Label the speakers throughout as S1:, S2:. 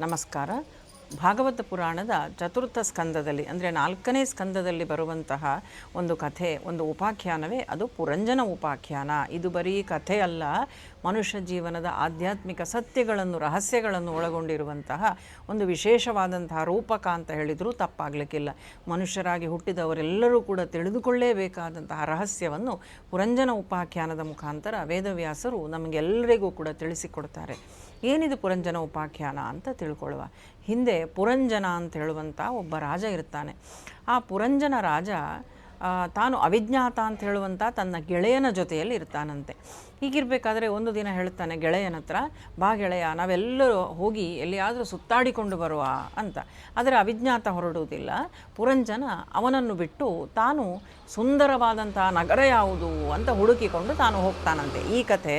S1: ನಮಸ್ಕಾರ. ಭಾಗವತ ಪುರಾಣದ ಚತುರ್ಥ ಸ್ಕಂದದಲ್ಲಿ ಅಂದರೆ 4ನೇ ಸ್ಕಂದದಲ್ಲಿ ಬರುವಂತಹ ಒಂದು ಕಥೆ, ಒಂದು ಉಪಾಖ್ಯಾನವೇ ಅದು ಪುರಂಜನ ಉಪಾಖ್ಯಾನ. ಇದು ಬರೀ ಕಥೆ ಅಲ್ಲ, ಮನುಷ್ಯ ಜೀವನದ ಆಧ್ಯಾತ್ಮಿಕ ಸತ್ಯಗಳನ್ನು, ರಹಸ್ಯಗಳನ್ನು ಒಳಗೊಂಡಿರುವಂತಹ ಒಂದು ವಿಶೇಷವಾದಂತಹ ರೂಪಕ ಅಂತ ಹೇಳಿದರೂ ತಪ್ಪಾಗಲಿಕ್ಕಿಲ್ಲ. ಮನುಷ್ಯರಾಗಿ ಹುಟ್ಟಿದವರೆಲ್ಲರೂ ಕೂಡ ತಿಳಿದುಕೊಳ್ಳೇಬೇಕಾದಂತಹ ರಹಸ್ಯವನ್ನು ಪುರಂಜನ ಉಪಾಖ್ಯಾನದ ಮುಖಾಂತರ ವೇದವ್ಯಾಸರು ನಮಗೆಲ್ಲರಿಗೂ ಕೂಡ ತಿಳಿಸಿಕೊಡ್ತಾರೆ. ಏನಿದು ಪುರಂಜನ ಉಪಾಖ್ಯಾನ ಅಂತ ತಿಳ್ಕೊಳ್ಳುವ. ಹಿಂದೆ ಪುರಂಜನ ಅಂತ ಹೇಳುವಂಥ ಒಬ್ಬ ರಾಜ ಇರ್ತಾನೆ. ಆ ಪುರಂಜನ ರಾಜ ತಾನು ಅವಿಜ್ಞಾತ ಅಂತ ಹೇಳುವಂಥ ತನ್ನ ಗೆಳೆಯನ ಜೊತೆಯಲ್ಲಿ ಇರ್ತಾನಂತೆ. ಹೀಗಿರಬೇಕಾದ್ರೆ ಒಂದು ದಿನ ಹೇಳ್ತಾನೆ ಗೆಳೆಯನ ಹತ್ರ, ಬಾ ಗೆಳೆಯ, ನಾವೆಲ್ಲರೂ ಹೋಗಿ ಎಲ್ಲಿಯಾದರೂ ಸುತ್ತಾಡಿಕೊಂಡು ಬರುವ ಅಂತ. ಆದರೆ ಅವಿಜ್ಞಾತ ಹೊರಡುವುದಿಲ್ಲ. ಪುರಂಜನ ಅವನನ್ನು ಬಿಟ್ಟು ತಾನು ಸುಂದರವಾದಂಥ ನಗರ ಯಾವುದು ಅಂತ ಹುಡುಕಿಕೊಂಡು ತಾನು ಹೋಗ್ತಾನಂತೆ. ಈ ಕಥೆ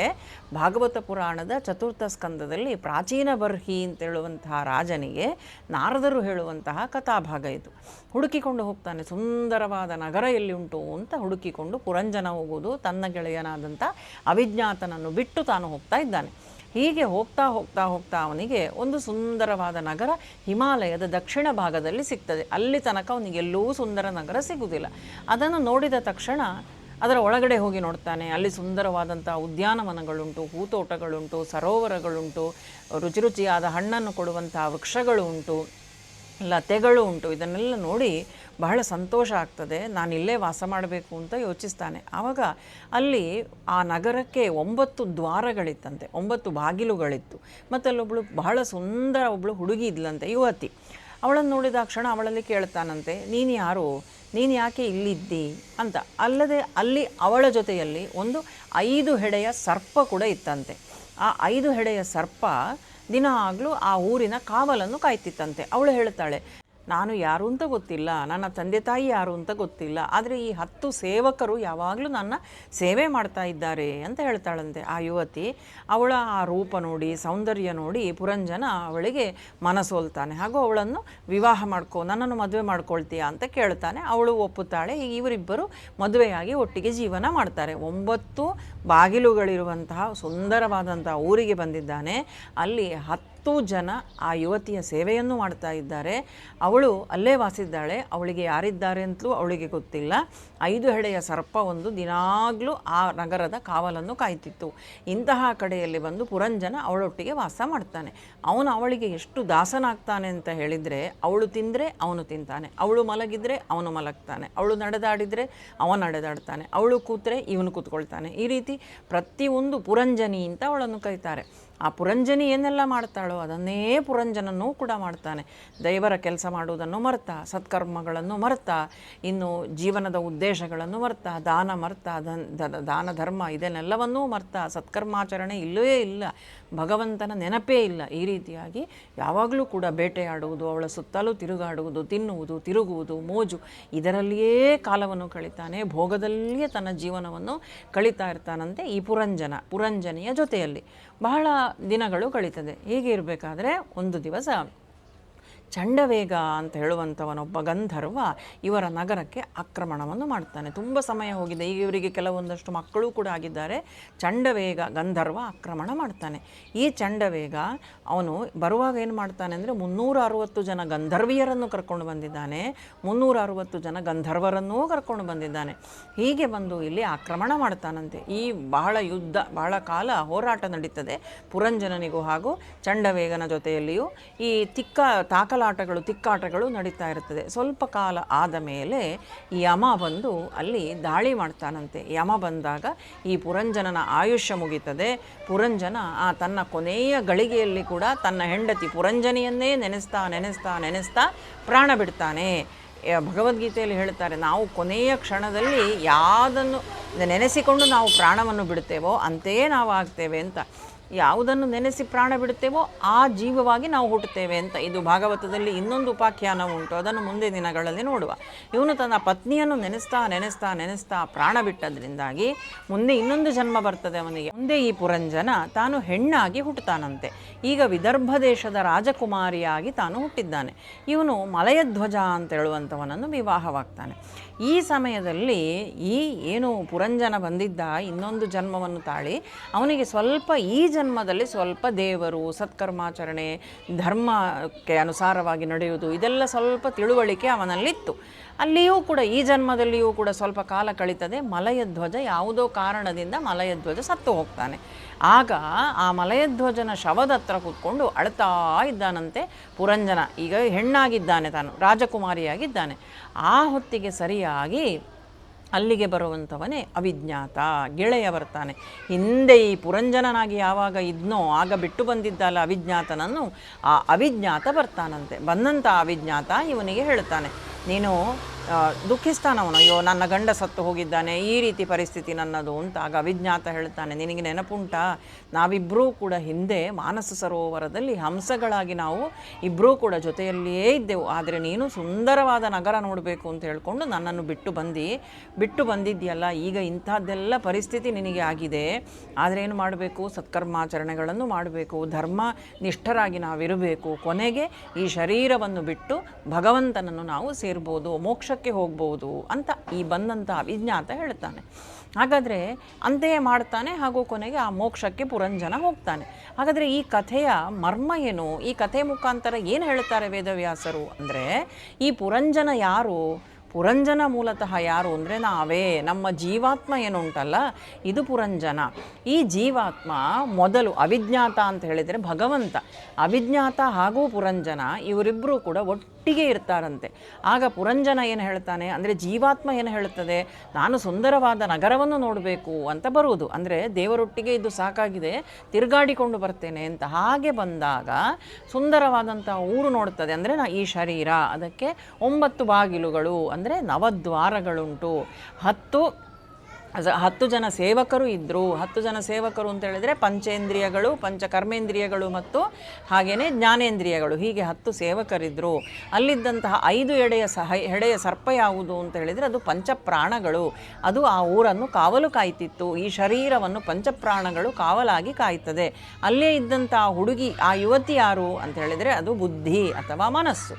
S1: ಭಾಗವತ ಪುರಾಣದ ಚತುರ್ಥ ಸ್ಕಂದದಲ್ಲಿ ಪ್ರಾಚೀನ ಬರ್ಹಿ ಅಂತ ಹೇಳುವಂತಹ ರಾಜನಿಗೆ ನಾರದರು ಹೇಳುವಂತಹ ಕಥಾಭಾಗ ಇದು. ಹುಡುಕಿಕೊಂಡು ಹೋಗ್ತಾನೆ, ಸುಂದರವಾದ ನಗರ ಎಲ್ಲಿ ಉಂಟು ಅಂತ ಹುಡುಕಿಕೊಂಡು ಪುರಂಜನ ಹೋಗುವುದು, ತನ್ನ ಗೆಳೆಯನಾದಂಥ ಅವಿಜ್ಞಾತನನ್ನು ಬಿಟ್ಟು ತಾನು ಹೋಗ್ತಾ ಇದ್ದಾನೆ. ಹೀಗೆ ಹೋಗ್ತಾ ಹೋಗ್ತಾ ಹೋಗ್ತಾ ಅವನಿಗೆ ಒಂದು ಸುಂದರವಾದ ನಗರ ಹಿಮಾಲಯದ ದಕ್ಷಿಣ ಭಾಗದಲ್ಲಿ ಸಿಗ್ತದೆ. ಅಲ್ಲಿ ತನಕ ಅವನಿಗೆ ಎಲ್ಲೂ ಸುಂದರ ನಗರ ಸಿಗುವುದಿಲ್ಲ. ಅದನ್ನು ನೋಡಿದ ತಕ್ಷಣ ಅದರ ಒಳಗಡೆ ಹೋಗಿ ನೋಡ್ತಾನೆ. ಅಲ್ಲಿ ಸುಂದರವಾದಂಥ ಉದ್ಯಾನವನಗಳುಂಟು, ಹೂತೋಟಗಳುಂಟು, ಸರೋವರಗಳುಂಟು, ರುಚಿ ರುಚಿಯಾದ ಹಣ್ಣನ್ನು ಕೊಡುವಂಥ ವೃಕ್ಷಗಳು ಉಂಟು, ಲತೆಗಳು ಉಂಟು. ಇದನ್ನೆಲ್ಲ ನೋಡಿ ಬಹಳ ಸಂತೋಷ ಆಗ್ತದೆ. ನಾನು ಇಲ್ಲೇ ವಾಸ ಮಾಡಬೇಕು ಅಂತ ಯೋಚಿಸ್ತಾನೆ. ಆವಾಗ ಅಲ್ಲಿ ಆ ನಗರಕ್ಕೆ 9 ದ್ವಾರಗಳಿತ್ತಂತೆ, 9 ಬಾಗಿಲುಗಳಿತ್ತು. ಮತ್ತು ಅಲ್ಲೊಬ್ಬಳು ಬಹಳ ಸುಂದರ ಒಬ್ಬಳು ಹುಡುಗಿ ಇದ್ಲಂತೆ, ಯುವತಿ. ಅವಳನ್ನು ನೋಡಿದ ಕ್ಷಣ ಅವಳಲ್ಲಿ ಕೇಳ್ತಾನಂತೆ, ನೀನು ಯಾರು, ನೀನು ಯಾಕೆ ಇಲ್ಲಿದ್ದಿ ಅಂತ. ಅಲ್ಲದೆ ಅಲ್ಲಿ ಅವಳ ಜೊತೆಯಲ್ಲಿ ಒಂದು 5 ಹೆಡೆಯ ಸರ್ಪ ಕೂಡ ಇತ್ತಂತೆ. ಆ 5 ಹೆಡೆಯ ಸರ್ಪ ದಿನಾಗಲೂ ಆ ಊರಿನ ಕಾವಲನ್ನು ಕಾಯ್ತಿತ್ತಂತೆ. ಅವಳು ಹೇಳ್ತಾಳೆ, ನಾನು ಯಾರು ಅಂತ ಗೊತ್ತಿಲ್ಲ, ನನ್ನ ತಂದೆ ತಾಯಿ ಯಾರು ಅಂತ ಗೊತ್ತಿಲ್ಲ, ಆದರೆ ಈ 10 ಸೇವಕರು ಯಾವಾಗಲೂ ನನ್ನ ಸೇವೆ ಮಾಡ್ತಾ ಇದ್ದಾರೆ ಅಂತ ಹೇಳ್ತಾಳಂತೆ ಆ ಯುವತಿ. ಅವಳ ಆ ರೂಪ ನೋಡಿ, ಸೌಂದರ್ಯ ನೋಡಿ ಪುರಂಜನ ಅವಳಿಗೆ ಮನಸೋಲ್ತಾನೆ. ಹಾಗೂ ಅವಳನ್ನು ವಿವಾಹ ನನ್ನನ್ನು ಮದುವೆ ಮಾಡ್ಕೊಳ್ತೀಯಾ ಅಂತ ಕೇಳ್ತಾನೆ. ಅವಳು ಒಪ್ಪುತ್ತಾಳೆ. ಈಗ ಇವರಿಬ್ಬರು ಮದುವೆಯಾಗಿ ಒಟ್ಟಿಗೆ ಜೀವನ ಮಾಡ್ತಾರೆ. 9 ಬಾಗಿಲುಗಳಿರುವಂತಹ ಸುಂದರವಾದಂತಹ ಊರಿಗೆ ಬಂದಿದ್ದಾನೆ. ಅಲ್ಲಿ 10 ಜನ ಆ ಯುವತಿಯ ಸೇವೆಯನ್ನು ಮಾಡ್ತಾ ಇದ್ದಾರೆ. ಅವಳು ಅಲ್ಲೇ ವಾಸಿದ್ದಾಳೆ. ಅವಳಿಗೆ ಯಾರಿದ್ದಾರೆ ಅಂತಲೂ ಅವಳಿಗೆ ಗೊತ್ತಿಲ್ಲ. 5 ಹೆಡೆಯ ಸರ್ಪ ಒಂದು ದಿನಾಗಲೂ ಆ ನಗರದ ಕಾವಲನ್ನು ಕಾಯ್ತಿತ್ತು. ಇಂತಹ ಕಡೆಯಲ್ಲಿ ಬಂದು ಪುರಂಜನ ಅವಳೊಟ್ಟಿಗೆ ವಾಸ ಮಾಡ್ತಾನೆ. ಅವನು ಅವಳಿಗೆ ಎಷ್ಟು ದಾಸನಾಗ್ತಾನೆ ಅಂತ ಹೇಳಿದರೆ, ಅವಳು ತಿಂದರೆ ಅವನು ತಿಂತಾನೆ, ಅವಳು ಮಲಗಿದರೆ ಅವನು ಮಲಗ್ತಾನೆ, ಅವಳು ನಡೆದಾಡಿದರೆ ಅವನು ನಡೆದಾಡ್ತಾನೆ, ಅವಳು ಕೂತ್ರೆ ಇವನು ಕೂತ್ಕೊಳ್ತಾನೆ. ಈ ರೀತಿ ಪ್ರತಿಯೊಂದು ಪುರಂಜನಿ ಅಂತ ಅವಳನ್ನು ಕರೀತಾರೆ. ಆ ಪುರಂಜನಿ ಏನೆಲ್ಲ ಮಾಡ್ತಾಳೋ ಅದನ್ನೇ ಪುರಂಜನನೂ ಕೂಡ ಮಾಡ್ತಾನೆ. ದೈವರ ಕೆಲಸ ಮಾಡುವುದನ್ನು ಮರ್ತಾ, ಸತ್ಕರ್ಮಗಳನ್ನು ಮರ್ತಾ, ಇನ್ನು ಜೀವನದ ಉದ್ದೇಶಗಳನ್ನು ಮರ್ತಾ, ದಾನ ಮರ್ತಾ, ದಾನ ಧರ್ಮ ಇದನ್ನೆಲ್ಲವನ್ನೂ ಮರ್ತಾ, ಸತ್ಕರ್ಮಾಚರಣೆ ಇಲ್ಲವೇ ಇಲ್ಲ, ಭಗವಂತನ ನೆನಪೇ ಇಲ್ಲ. ಈ ರೀತಿಯಾಗಿ ಯಾವಾಗಲೂ ಕೂಡ ಬೇಟೆಯಾಡುವುದು, ಅವಳ ಸುತ್ತಲೂ ತಿರುಗಾಡುವುದು, ತಿನ್ನುವುದು, ತಿರುಗುವುದು, ಮೋಜು, ಇದರಲ್ಲಿಯೇ ಕಾಲವನ್ನು ಕಳೀತಾನೆ. ಭೋಗದಲ್ಲಿಯೇ ತನ್ನ ಜೀವನವನ್ನು ಕಳೀತಾ ಇರ್ತಾನಂತೆ ಈ ಪುರಂಜನಿಯ ಜೊತೆಯಲ್ಲಿ ಬಹಳ ದಿನಗಳು ಕಳೀತದೆ. ಹೀಗೆ ಇರಬೇಕಾದ್ರೆ ಒಂದು ದಿವಸ ಚಂಡವೇಗ ಅಂತ ಹೇಳುವಂಥವನೊಬ್ಬ ಗಂಧರ್ವ ಇವರ ನಗರಕ್ಕೆ ಆಕ್ರಮಣವನ್ನು ಮಾಡ್ತಾನೆ. ತುಂಬ ಸಮಯ ಹೋಗಿದೆ, ಈಗ ಇವರಿಗೆ ಕೆಲವೊಂದಷ್ಟು ಮಕ್ಕಳು ಕೂಡ ಆಗಿದ್ದಾರೆ. ಚಂಡವೇಗ ಗಂಧರ್ವ ಆಕ್ರಮಣ ಮಾಡ್ತಾನೆ. ಈ ಚಂಡವೇಗ ಅವನು ಬರುವಾಗ ಏನು ಮಾಡ್ತಾನೆ ಅಂದರೆ 360 ಜನ ಗಂಧರ್ವಿಯರನ್ನು ಕರ್ಕೊಂಡು ಬಂದಿದ್ದಾನೆ, 360 ಜನ ಗಂಧರ್ವರನ್ನೂ ಕರ್ಕೊಂಡು ಬಂದಿದ್ದಾನೆ. ಹೀಗೆ ಬಂದು ಇಲ್ಲಿ ಆಕ್ರಮಣ ಮಾಡ್ತಾನಂತೆ. ಈ ಬಹಳ ಯುದ್ಧ, ಬಹಳ ಕಾಲ ಹೋರಾಟ ನಡೀತದೆ ಪುರಂಜನನಿಗೂ ಹಾಗೂ ಚಂಡವೇಗನ ಜೊತೆಯಲ್ಲಿಯೂ. ಈ ತಿಕ್ಕಾಟಗಳು ನಡೀತಾ ಇರ್ತದೆ. ಸ್ವಲ್ಪ ಕಾಲ ಆದ ಮೇಲೆ ಯಮ ಬಂದು ಅಲ್ಲಿ ದಾಳಿ ಮಾಡ್ತಾನಂತೆ. ಯಮ ಬಂದಾಗ ಈ ಪುರಂಜನನ ಆಯುಷ್ಯ ಮುಗೀತದೆ. ಪುರಂಜನ ತನ್ನ ಕೊನೆಯ ಗಳಿಗೆಯಲ್ಲಿ ಕೂಡ ತನ್ನ ಹೆಂಡತಿ ಪುರಂಜನಿಯನ್ನೇ ನೆನೆಸ್ತಾ ಪ್ರಾಣ ಬಿಡ್ತಾನೆ. ಭಗವದ್ಗೀತೆಯಲ್ಲಿ ಹೇಳ್ತಾರೆ, ನಾವು ಕೊನೆಯ ಕ್ಷಣದಲ್ಲಿ ಯಾವುದನ್ನು ನೆನೆಸಿಕೊಂಡು ನಾವು ಪ್ರಾಣವನ್ನು ಬಿಡ್ತೇವೋ ಅಂತೆಯೇ ನಾವು ಆಗ್ತೇವೆ ಅಂತ. ಯಾವುದನ್ನು ನೆನೆಸಿ ಪ್ರಾಣ ಬಿಡುತ್ತೇವೋ ಆ ಜೀವವಾಗಿ ನಾವು ಹುಟ್ಟುತ್ತೇವೆ ಅಂತ. ಇದು ಭಾಗವತದಲ್ಲಿ ಇನ್ನೊಂದು ಉಪಾಖ್ಯಾನ ಉಂಟು, ಅದನ್ನು ಮುಂದೆ ದಿನಗಳಲ್ಲಿ ನೋಡುವ. ಇವನು ತನ್ನ ಪತ್ನಿಯನ್ನು ನೆನೆಸ್ತಾ ಪ್ರಾಣ ಬಿಟ್ಟದ್ರಿಂದಾಗಿ ಮುಂದೆ ಇನ್ನೊಂದು ಜನ್ಮ ಬರ್ತದೆ ಅವನಿಗೆ. ಮುಂದೆ ಈ ಪುರಂಜನ ತಾನು ಹೆಣ್ಣಾಗಿ ಹುಟ್ಟುತ್ತಾನಂತೆ. ಈಗ ವಿದರ್ಭ ದೇಶದ ರಾಜಕುಮಾರಿಯಾಗಿ ತಾನು ಹುಟ್ಟಿದ್ದಾನೆ. ಇವನು ಮಲಯಧ್ವಜ ಅಂತ ಹೇಳುವಂಥವನನ್ನು ವಿವಾಹವಾಗ್ತಾನೆ. ಈ ಸಮಯದಲ್ಲಿ ಏನು ಪುರಂಜನ ಬಂದಿದ್ದ ಇನ್ನೊಂದು ಜನ್ಮವನ್ನು ತಾಳಿ ಅವನಿಗೆ ಸ್ವಲ್ಪ ಈ ಜನ್ಮದಲ್ಲಿ ಸ್ವಲ್ಪ ದೇವರು, ಸತ್ಕರ್ಮಾಚರಣೆ, ಧರ್ಮಕ್ಕೆ ಅನುಸಾರವಾಗಿ ನಡೆಯುವುದು ಇದೆಲ್ಲ ಸ್ವಲ್ಪ ತಿಳುವಳಿಕೆ ಅವನಲ್ಲಿತ್ತು. ಅಲ್ಲಿಯೂ ಕೂಡ ಈ ಜನ್ಮದಲ್ಲಿಯೂ ಕೂಡ ಸ್ವಲ್ಪ ಕಾಲ ಕಳೀತದೆ. ಮಲಯಧ್ವಜ ಯಾವುದೋ ಕಾರಣದಿಂದ ಮಲಯಧ್ವಜ ಸತ್ತು ಹೋಗ್ತಾನೆ. ಆಗ ಆ ಮಲಯಧ್ವಜನ ಶವದ ಹತ್ರ ಕೂತ್ಕೊಂಡು ಅಳ್ತಾ ಇದ್ದಾನಂತೆ ಪುರಂಜನ. ಈಗ ಹೆಣ್ಣಾಗಿದ್ದಾನೆ, ತಾನು ರಾಜಕುಮಾರಿಯಾಗಿದ್ದಾನೆ. ಆ ಹೊತ್ತಿಗೆ ಸರಿಯಾಗಿ ಅಲ್ಲಿಗೆ ಬರುವಂಥವನೇ ಅವಿಜ್ಞಾತ, ಗೆಳೆಯ ಬರ್ತಾನೆ. ಹಿಂದೆ ಈ ಪುರಂಜನನಾಗಿ ಯಾವಾಗ ಇದ್ನೋ ಆಗ ಬಿಟ್ಟು ಬಂದಿದ್ದಲ್ಲ ಅವಿಜ್ಞಾತನನ್ನು, ಆ ಅವಿಜ್ಞಾತ ಬರ್ತಾನಂತೆ. ಬಂದಂಥ ಅವಿಜ್ಞಾತ ಇವನಿಗೆ ಹೇಳ್ತಾನೆ, ನೀನು ದುಃಖಿಸ್ತಾನವನು, ಅಯ್ಯೋ ನನ್ನ ಗಂಡ ಸತ್ತು ಹೋಗಿದ್ದಾನೆ, ಈ ರೀತಿ ಪರಿಸ್ಥಿತಿ ನನ್ನದು ಅಂತ. ಆಗ ಅವಿಜ್ಞಾತ ಹೇಳ್ತಾನೆ, ನಿನಗೆ ನೆನಪುಂಟಾ, ನಾವಿಬ್ಬರೂ ಕೂಡ ಹಿಂದೆ ಮಾನಸ ಸರೋವರದಲ್ಲಿ ಹಂಸಗಳಾಗಿ ನಾವು ಇಬ್ಬರೂ ಕೂಡ ಜೊತೆಯಲ್ಲಿಯೇ ಇದ್ದೆವು. ಆದರೆ ನೀನು ಸುಂದರವಾದ ನಗರ ನೋಡಬೇಕು ಅಂತ ಹೇಳ್ಕೊಂಡು ನನ್ನನ್ನು ಬಿಟ್ಟು ಬಂದಿದ್ಯಲ್ಲ. ಈಗ ಇಂಥದ್ದೆಲ್ಲ ಪರಿಸ್ಥಿತಿ ನಿನಗೆ ಆಗಿದೆ. ಆದರೆ ಏನು ಮಾಡಬೇಕು, ಸತ್ಕರ್ಮಾಚರಣೆಗಳನ್ನು ಮಾಡಬೇಕು, ಧರ್ಮ ನಿಷ್ಠರಾಗಿ ನಾವಿರಬೇಕು. ಕೊನೆಗೆ ಈ ಶರೀರವನ್ನು ಬಿಟ್ಟು ಭಗವಂತನನ್ನು ನಾವು ಸೇರ್ಬೋದು, ಮೋಕ್ಷಕ್ಕೆ ಹೋಗ್ಬೋದು ಅಂತ ಈ ಬಂದಂಥ ಅವಿಜ್ಞಾತ ಹೇಳ್ತಾನೆ. ಹಾಗಾದರೆ ಅಂತೆಯೇ ಮಾಡ್ತಾನೆ. ಹಾಗೂ ಕೊನೆಗೆ ಆ ಮೋಕ್ಷಕ್ಕೆ ಪುರಂಜನ ಹೋಗ್ತಾನೆ. ಹಾಗಾದರೆ ಈ ಕಥೆಯ ಮರ್ಮ ಏನು, ಈ ಕಥೆ ಮುಖಾಂತರ ಏನು ಹೇಳ್ತಾರೆ ವೇದವ್ಯಾಸರು ಅಂದರೆ, ಈ ಪುರಂಜನ ಯಾರು? ಪುರಂಜನ ಮೂಲತಃ ಯಾರು ಅಂದರೆ ನಾವೇ, ನಮ್ಮ ಜೀವಾತ್ಮ ಏನುಂಟಲ್ಲ ಇದು ಪುರಂಜನ. ಈ ಜೀವಾತ್ಮ ಮೊದಲು ಅವಿಜ್ಞಾತ ಅಂತ ಹೇಳಿದರೆ ಭಗವಂತ, ಅವಿಜ್ಞಾತ ಹಾಗೂ ಪುರಂಜನ ಇವರಿಬ್ಬರೂ ಕೂಡ ಒಟ್ಟಿಗೆ ಇರ್ತಾರಂತೆ. ಆಗ ಪುರಂಜನ ಏನು ಹೇಳ್ತಾನೆ ಅಂದರೆ, ಜೀವಾತ್ಮ ಏನು ಹೇಳುತ್ತದೆ, ನಾನು ಸುಂದರವಾದ ನಗರವನ್ನು ನೋಡಬೇಕು ಅಂತ ಬರುವುದು. ಅಂದರೆ ದೇವರೊಟ್ಟಿಗೆ ಇದು ಸಾಕಾಗಿದೆ, ತಿರುಗಾಡಿಕೊಂಡು ಬರ್ತೇನೆ ಅಂತ. ಹಾಗೆ ಬಂದಾಗ ಸುಂದರವಾದಂಥ ಊರು ನೋಡ್ತದೆ. ಅಂದರೆ ಈ ಶರೀರ, ಅದಕ್ಕೆ 9 ಬಾಗಿಲುಗಳು ಅಂದರೆ ನವದ್ವಾರಗಳುಂಟು. 10 ಜನ ಸೇವಕರು ಇದ್ದರು. 10 ಜನ ಸೇವಕರು ಅಂತ ಹೇಳಿದರೆ ಪಂಚೇಂದ್ರಿಯಗಳು, ಪಂಚಕರ್ಮೇಂದ್ರಿಯಗಳು ಮತ್ತು ಹಾಗೆಯೇ ಜ್ಞಾನೇಂದ್ರಿಯಗಳು, ಹೀಗೆ 10 ಸೇವಕರಿದ್ದರು. ಅಲ್ಲಿದ್ದಂತಹ 5 ಹೆಡೆಯ ಸರ್ಪ ಯಾವುದು ಅಂತ ಹೇಳಿದರೆ ಅದು ಪಂಚಪ್ರಾಣಗಳು. ಅದು ಆ ಊರನ್ನು ಕಾವಲು ಕಾಯ್ತಿತ್ತು. ಈ ಶರೀರವನ್ನು ಪಂಚಪ್ರಾಣಗಳು ಕಾವಲಾಗಿ ಕಾಯ್ತದೆ. ಅಲ್ಲೇ ಇದ್ದಂಥ ಹುಡುಗಿ, ಆ ಯುವತಿ ಯಾರು ಅಂತ ಹೇಳಿದರೆ ಅದು ಬುದ್ಧಿ ಅಥವಾ ಮನಸ್ಸು.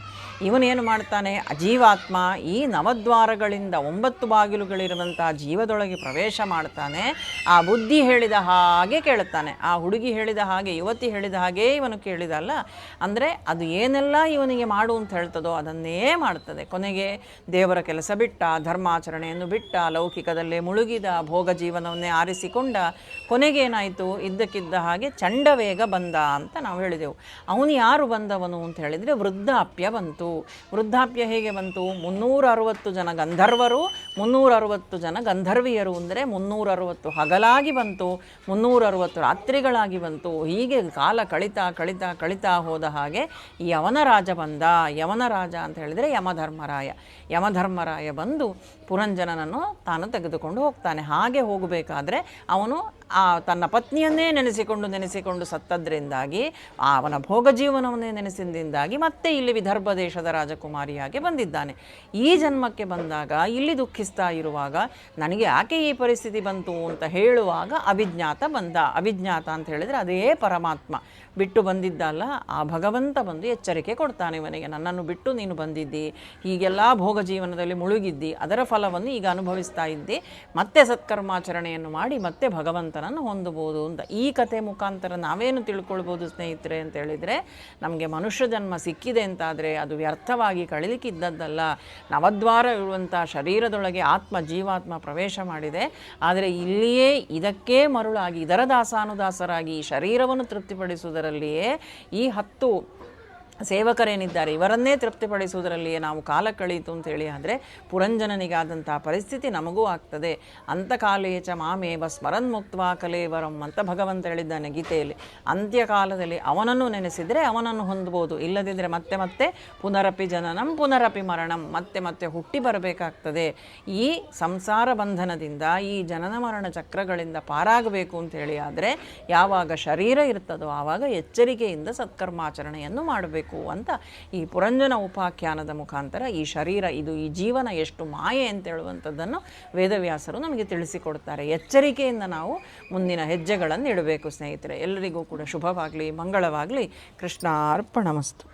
S1: ಇವನೇನು ಮಾಡ್ತಾನೆ, ಜೀವಾತ್ಮ ಈ ನವದ್ವಾರಗಳಿಂದ 9 ಬಾಗಿಲುಗಳಿರುವಂಥ ಜೀವದೊಳಗೆ ಪ್ರವೇಶ ಮಾಡ್ತಾನೆ. ಆ ಬುದ್ಧಿ ಹೇಳಿದ ಹಾಗೆ ಕೇಳುತ್ತಾನೆ. ಆ ಹುಡುಗಿ ಹೇಳಿದ ಹಾಗೆ, ಯುವತಿ ಹೇಳಿದ ಹಾಗೇ ಇವನು ಕೇಳಿದಲ್ಲ. ಅಂದರೆ ಅದು ಏನೆಲ್ಲ ಇವನಿಗೆ ಮಾಡು ಅಂತ ಹೇಳ್ತದೋ ಅದನ್ನೇ ಮಾಡ್ತದೆ. ಕೊನೆಗೆ ದೇವರ ಕೆಲಸ ಬಿಟ್ಟ, ಧರ್ಮಾಚರಣೆಯನ್ನು ಬಿಟ್ಟ, ಲೌಕಿಕದಲ್ಲೇ ಮುಳುಗಿದ, ಭೋಗ ಜೀವನವನ್ನೇ ಆರಿಸಿಕೊಂಡ. ಕೊನೆಗೇನಾಯಿತು, ಇದ್ದಕ್ಕಿದ್ದ ಹಾಗೆ ಚಂಡವೇಗ ಬಂದ ಅಂತ ನಾವು ಹೇಳಿದೆವು. ಅವನು ಯಾರು ಬಂದವನು ಅಂತ ಹೇಳಿದರೆ ವೃದ್ಧಾಪ್ಯ ಬಂತು. ವೃದ್ಧಾಪ್ಯ ಹೇಗೆ ಬಂತು, 360 ಜನ ಗಂಧರ್ವರು, 360 ಜನ ಗಂಧರ್ವಿಯರು. ಅಂದರೆ 360 ಹಗಲಾಗಿ ಬಂತು, 360 ರಾತ್ರಿಗಳಾಗಿ ಬಂತು. ಹೀಗೆ ಕಾಲ ಕಳಿತಾ ಹೋದ ಹಾಗೆ ಯವನ ರಾಜ ಬಂದ. ಯವನ ರಾಜ ಅಂತ ಹೇಳಿದರೆ ಯಮಧರ್ಮರಾಯ ಬಂದು ಪುರಂಜನನನ್ನು ತಾನು ತೆಗೆದುಕೊಂಡು ಹೋಗ್ತಾನೆ. ಹಾಗೆ ಹೋಗಬೇಕಾದ್ರೆ ಅವನು ತನ್ನ ಪತ್ನಿಯನ್ನೇ ನೆನೆಸಿಕೊಂಡು ಸತ್ತದ್ರಿಂದಾಗಿ, ಅವನ ಭೋಗ ಜೀವನವನ್ನೇ ನೆನೆಸಿದಿಂದಾಗಿ ಮತ್ತೆ ಇಲ್ಲಿ ವಿದರ್ಭ ದೇಶದ ರಾಜಕುಮಾರಿಯಾಗಿ ಬಂದಿದ್ದಾನೆ. ಈ ಜನ್ಮಕ್ಕೆ ಬಂದಾಗ ಇಲ್ಲಿ ದುಃಖಿಸ್ತಾ ಇರುವಾಗ ನನಗೆ ಯಾಕೆ ಈ ಪರಿಸ್ಥಿತಿ ಬಂತು ಅಂತ ಹೇಳುವಾಗ ಅವಿಜ್ಞಾತ ಬಂದ. ಅವಿಜ್ಞಾತ ಅಂತ ಹೇಳಿದರೆ ಅದೇ ಪರಮಾತ್ಮ ಬಿಟ್ಟು ಬಂದಿದ್ದಲ್ಲ, ಆ ಭಗವಂತ ಬಂದು ಎಚ್ಚರಿಕೆ ಕೊಡ್ತಾನೆ ಇವನಿಗೆ, ನನ್ನನ್ನು ಬಿಟ್ಟು ನೀನು ಬಂದಿದ್ದಿ, ಹೀಗೆಲ್ಲ ಭೋಗ ಜೀವನದಲ್ಲಿ ಮುಳುಗಿದ್ದಿ, ಅದರ ಫಲವನ್ನು ಈಗ ಅನುಭವಿಸ್ತಾ ಇದ್ದಿ, ಮತ್ತೆ ಸತ್ಕರ್ಮಾಚರಣೆಯನ್ನು ಮಾಡಿ ಮತ್ತೆ ಭಗವಂತನನ್ನು ಹೊಂದಬಹುದು ಅಂತ. ಈ ಕಥೆ ಮುಖಾಂತರ ನಾವೇನು ತಿಳ್ಕೊಳ್ಬೋದು ಸ್ನೇಹಿತರೆ ಅಂತ ಹೇಳಿದರೆ, ನಮಗೆ ಮನುಷ್ಯ ಜನ್ಮ ಸಿಕ್ಕಿದೆ ಅಂತಾದರೆ ಅದು ವ್ಯರ್ಥವಾಗಿ ಕಳೀಲಿಕ್ಕಿದ್ದದ್ದಲ್ಲ. ನವದ್ವಾರ ಇರುವಂಥ ಶರೀರದೊಳಗೆ ಜೀವಾತ್ಮ ಪ್ರವೇಶ ಮಾಡಿದೆ. ಆದರೆ ಇಲ್ಲಿಯೇ ಇದಕ್ಕೇ ಮರುಳಾಗಿ, ಇದರ ದಾಸಾನುದಾಸರಾಗಿ ಈ ಶರೀರವನ್ನು ತೃಪ್ತಿಪಡಿಸುವುದರಲ್ಲಿಯೇ ಈ 10 ಸೇವಕರೇನಿದ್ದಾರೆ ಇವರನ್ನೇ ತೃಪ್ತಿಪಡಿಸುವುದರಲ್ಲಿಯೇ ನಾವು ಕಾಲ ಕಳೀತು ಅಂತೇಳಿ ಆದರೆ ಪುರಂಜನನಿಗಾದಂಥ ಪರಿಸ್ಥಿತಿ ನಮಗೂ ಆಗ್ತದೆ. ಅಂತಕಾಲೇಚ ಮಾಮೇವ ಸ್ಮರನ್ ಮುಕ್ತ್ವಾ ಕಲೇವರಂ ಅಂತ ಭಗವಂತ ಹೇಳಿದ್ದಾನೆ ಗೀತೆಯಲ್ಲಿ. ಅಂತ್ಯಕಾಲದಲ್ಲಿ ಅವನನ್ನು ನೆನೆಸಿದರೆ ಅವನನ್ನು ಹೊಂದಬಹುದು, ಇಲ್ಲದಿದ್ದರೆ ಮತ್ತೆ ಪುನರಪಿ ಜನನಂ ಪುನರಪಿ ಮರಣಂ, ಮತ್ತೆ ಹುಟ್ಟಿ ಬರಬೇಕಾಗ್ತದೆ. ಈ ಸಂಸಾರ ಬಂಧನದಿಂದ, ಈ ಜನನ ಮರಣ ಚಕ್ರಗಳಿಂದ ಪಾರಾಗಬೇಕು ಅಂತೇಳಿ ಆದರೆ ಯಾವಾಗ ಶರೀರ ಇರ್ತದೋ ಆವಾಗ ಎಚ್ಚರಿಕೆಯಿಂದ ಸತ್ಕರ್ಮಾಚರಣೆಯನ್ನು ಮಾಡಬೇಕು ಅಂತ ಈ ಪುರಂಜನ ಉಪಾಖ್ಯಾನದ ಮುಖಾಂತರ ಈ ಶರೀರ, ಈ ಜೀವನ ಎಷ್ಟು ಮಾಯೆ ಅಂತ ಹೇಳುವಂಥದ್ದನ್ನು ವೇದವ್ಯಾಸರು ನಮಗೆ ತಿಳಿಸಿಕೊಡ್ತಾರೆ. ಎಚ್ಚರಿಕೆಯಿಂದ ನಾವು ಮುಂದಿನ ಹೆಜ್ಜೆಗಳನ್ನು ಇಡಬೇಕು ಸ್ನೇಹಿತರೆ. ಎಲ್ಲರಿಗೂ ಕೂಡ ಶುಭವಾಗಲಿ, ಮಂಗಳವಾಗಲಿ. ಕೃಷ್ಣಾರ್ಪಣಮಸ್ತು.